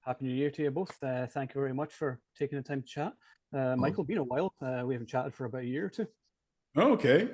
Happy New Year to you both. Thank you very much for taking the time to chat. Oh, Michael, been a while. We haven't chatted for about a year or two. okay.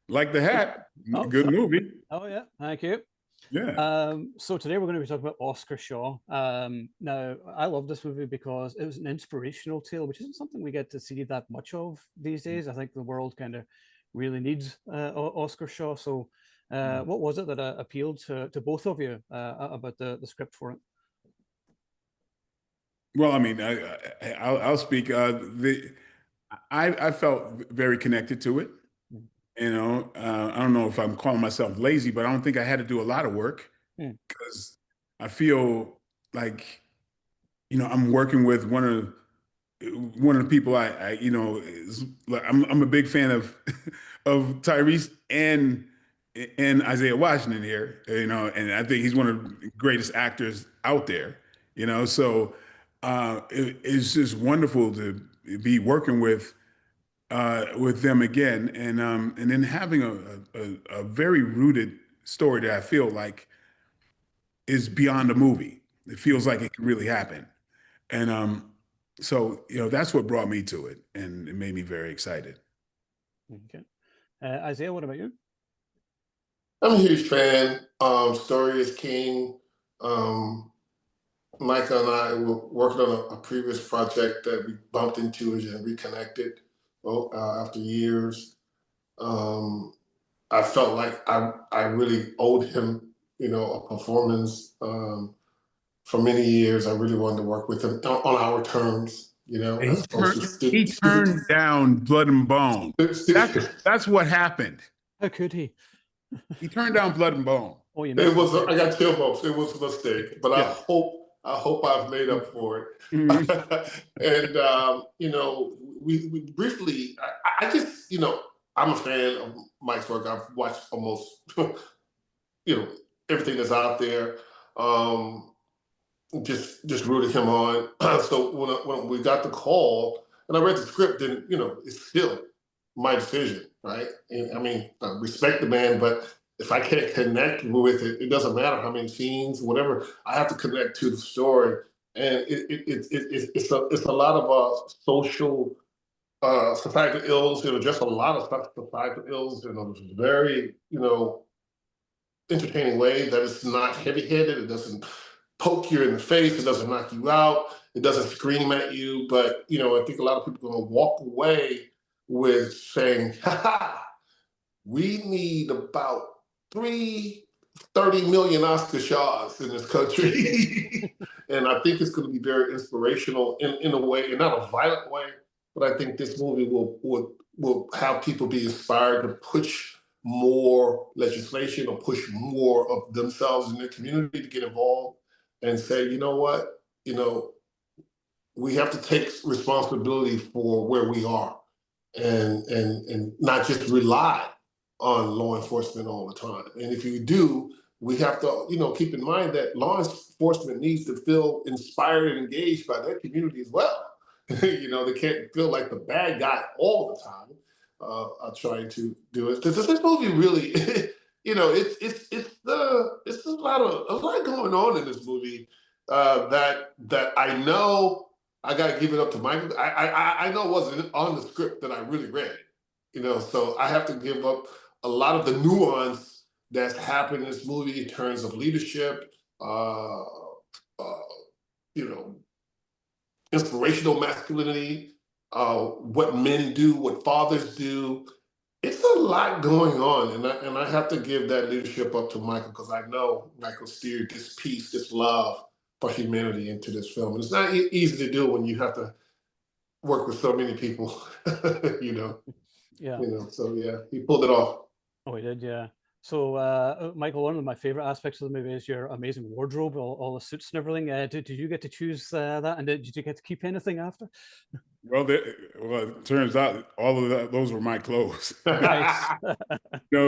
Like the hat. Oh, Good so, movie. oh yeah, thank you. Yeah. So today we're going to be talking about Oscar Shaw. Now, I love this movie because it was an inspirational tale, which isn't something we get to see that much of these days. I think the world kind of really needs Oscar Shaw. So, what was it that appealed to both of you about the script for it? Well, I mean, I'll speak. I felt very connected to it. I don't know if I'm calling myself lazy, but I don't think I had to do a lot of work Hmm. because I feel like, I'm working with one of the people like I'm a big fan of of Tyrese and Isaiah Washington here, and I think he's one of the greatest actors out there, so it's just wonderful to be working with them again, and then having a very rooted story that I feel like is beyond a movie. It feels like it can really happen. And so, that's what brought me to it, and it made me very excited. Okay. Isaiah, what about you? I'm a huge fan. Story is king. Um, Micah and I were working on a previous project that we bumped into and reconnected after years. Um, I felt like I really owed him, a performance. For many years, I really wanted to work with him on our terms, And as opposed to he turned down Blood and Bone. That's what happened. How could he? He turned down Blood and Bone. Oh, you It missed was. it. I got chill bumps. It was a mistake, but Yeah. I hope I've made up for it. Mhm. And we briefly. I just, I'm a fan of Mike's work. I've watched almost, everything that's out there. Um, just rooted him on. So when we got the call and I read the script, then it's still my decision, right? And I mean, I respect the man, but if I can't connect with it, it doesn't matter how many scenes, whatever. I have to connect to the story, and it's a lot of social societal ills. Just a lot of societal ills in a very entertaining way that it's not heavy-handed. It doesn't poke you in the face. It doesn't knock you out. It doesn't scream at you. But I think a lot of people are going to walk away with saying, "Ha ha, we need about 330 million Oscar Shaws in this country." And I think it's going to be very inspirational in a way, and not a violent way. But I think this movie will have people be inspired to push more legislation or push more of themselves in their community to get involved and say, you know what, we have to take responsibility for where we are, and not just rely on law enforcement all the time. And if you do, we have to, keep in mind that law enforcement needs to feel inspired and engaged by their community as well. They can't feel like the bad guy all the time. Trying to do it because this movie really, it's a lot going on in this movie that I know I got to give it up to Michael. I know it wasn't on the script that I really read, so I have to give up a lot of the nuance that's happened in this movie in terms of leadership, uh, you know, inspirational masculinity, what men do, what fathers do. It's a lot going on, and I have to give that leadership up to Michael because I know Michael steered this peace, this love for humanity into this film. And it's not easy to do when you have to work with so many people, you know. Yeah. So yeah, he pulled it off. Oh, he did, yeah. So, Michael, one of my favorite aspects of the movie is your amazing wardrobe, all the suits and everything. Did you get to choose that, and did you get to keep anything after? Well, it turns out all of those were my clothes. Nice.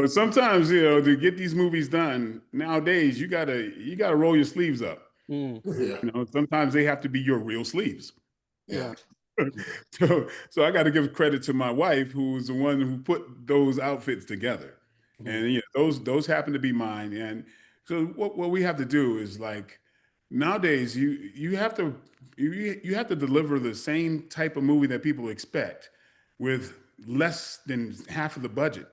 Sometimes to get these movies done nowadays, you gotta roll your sleeves up. Mm, Yeah, Sometimes they have to be your real sleeves. yeah. So I got to give credit to my wife, who's the one who put those outfits together, mhm, and those happen to be mine. And so what we have to do is like nowadays you have to you have to deliver the same type of movie that people expect with less than half of the budget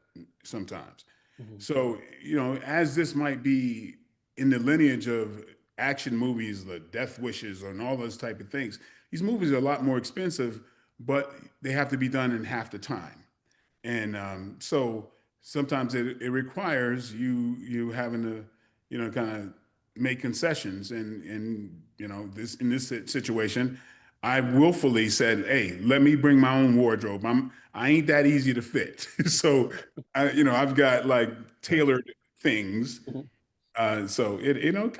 sometimes. Mhm. So, you know, as this might be in the lineage of action movies, the Death Wishes and all those type of things, these movies are a lot more expensive, but they have to be done in half the time. And so sometimes it requires you having to, you know, kind of make concessions. And you know, this in this situation, I willfully said, "Hey, let me bring my own wardrobe. I ain't that easy to fit." So, you know, I've got like tailored things. Mhm. So it, you know,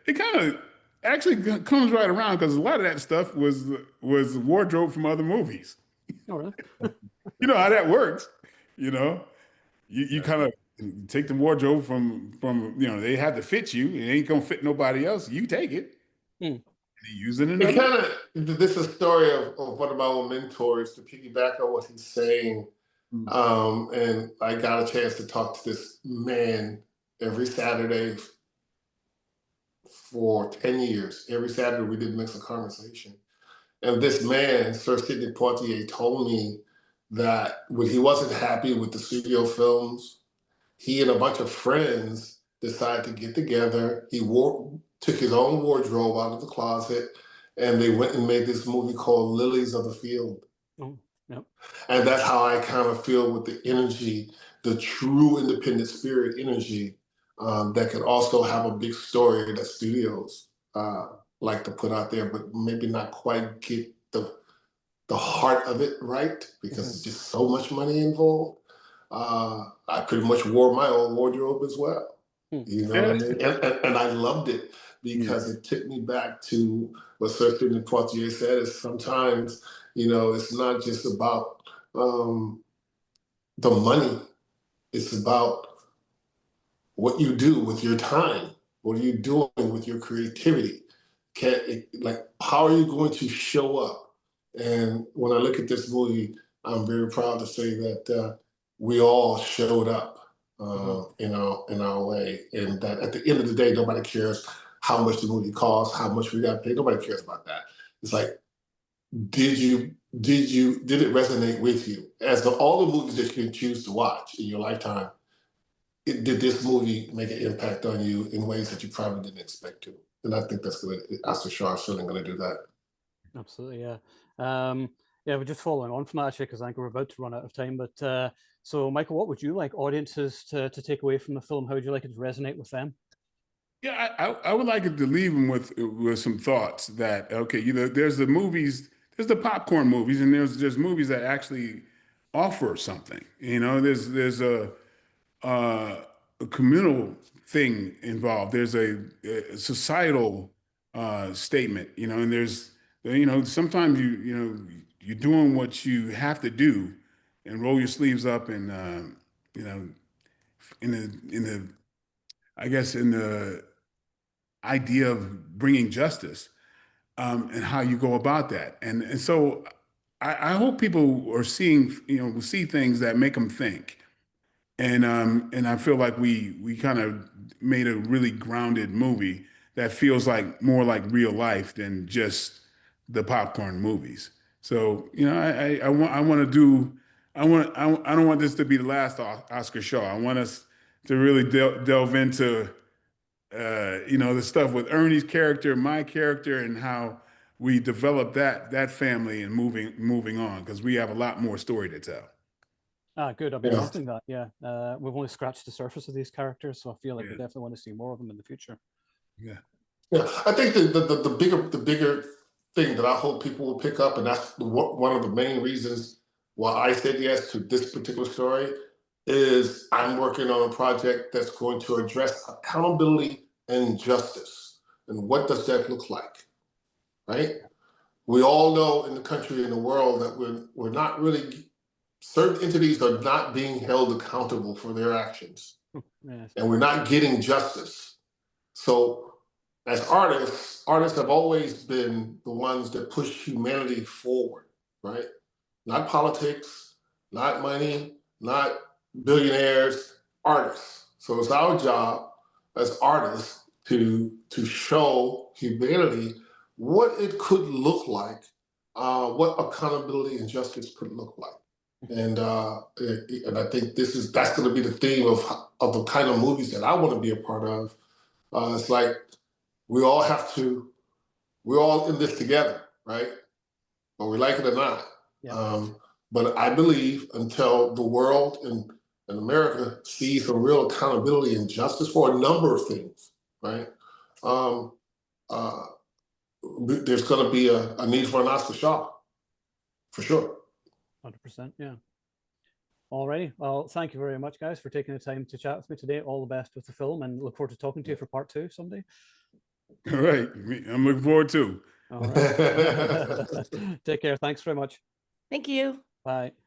it kind of actually comes right around because a lot of that stuff was wardrobe from other movies. Oh, really? You know how that works, you know. You Yeah. kind of take the wardrobe from you know they have to fit you. It ain't gonna fit nobody else. You take it Hmm. and you use it in It another. kind of this is a story of one of my own mentors to piggyback on what he's saying. Mm. And I got a chance to talk to this man every Saturday for 10 years. Every Saturday we did mix a conversation. And this man, Sir Sidney Poitier, told me that when he wasn't happy with the studio films, he and a bunch of friends decided to get together. Took his own wardrobe out of the closet, and they went and made this movie called Lilies of the Field. Oh, yep. And that's how I kind of feel with the energy, the true independent spirit energy that can also have a big story that studios like to put out there, but maybe not quite get the heart of it right because Mhm. there's just so much money involved. I pretty much wore my own wardrobe as well. Hmm. You know what I Yeah. mean? And I loved it Mm. because it took me back to what Sir Sidney Poitier said is sometimes, you know, it's not just about um, the money, it's about what you do with your time. What are you doing with your creativity? Like, how are you going to show up? And when I look at this movie, I'm very proud to say that we all showed up, Mhm. in our way, and that at the end of the day, nobody cares how much the movie costs, how much we got to pay. Nobody cares about that. It's like, did it resonate with you? As all the movies that you can choose to watch in your lifetime, did this movie make an impact on you in ways that you probably didn't expect to? And I think that's going to, Oscar Shaw is certainly going to do that. Absolutely, yeah. Yeah, we're just following on from that actually, because I think we're about to run out of time. But so, Michael, what would you like audiences to take away from the film? How would you like it to resonate with them? Yeah, I would like it to leave them with some thoughts that okay, you know, there's the movies, there's the popcorn movies, and there's movies that actually offer something. You know, there's a communal thing involved. There's a societal statement, you know, and there's, you know, sometimes you know, you're doing what you have to do and roll your sleeves up and, you know, in the, I guess, in the idea of bringing justice and how you go about that. And so I hope people are seeing, you know, will see things that make them think and I feel like we kind of made a really grounded movie that feels like more like real life than just the popcorn movies. So you know, I want to do I don't want this to be the last Oscar show. I want us to really delve into you know the stuff with Ernie's character, my character, and how we develop that family and moving on because we have a lot more story to tell. Ah, good. I've been Yeah. hoping that. Yeah, we've only scratched the surface of these characters, so I feel like we Yeah, definitely want to see more of them in the future. yeah. Yeah, I think the bigger thing that I hope people will pick up, and that's one of the main reasons why I said yes to this particular story, is I'm working on a project that's going to address accountability and justice. And what does that look like, right? We all know in the country and the world that we're not really, certain entities are not being held accountable for their actions, Yes. and we're not getting justice. So as artists have always been the ones that push humanity forward, right? Not politics, not money, not billionaires, artists. So it's our job as artists to show humanity what it could look like, what accountability and justice could look like. And I think that's going to be the theme of the kind of movies that I want to be a part of. It's like we're all in this together, right? Whether we like it or not. Yeah. But I believe until the world and America sees some real accountability and justice for a number of things, right? There's going to be a need for an Oscar Shaw, for sure. 100%, yeah. Alrighty, well, thank you very much, guys, for taking the time to chat with me today. All the best with the film, and look forward to talking to you for part 2 someday. All right, I'm looking forward too. All right. Take care. Thanks very much. Thank you. Bye.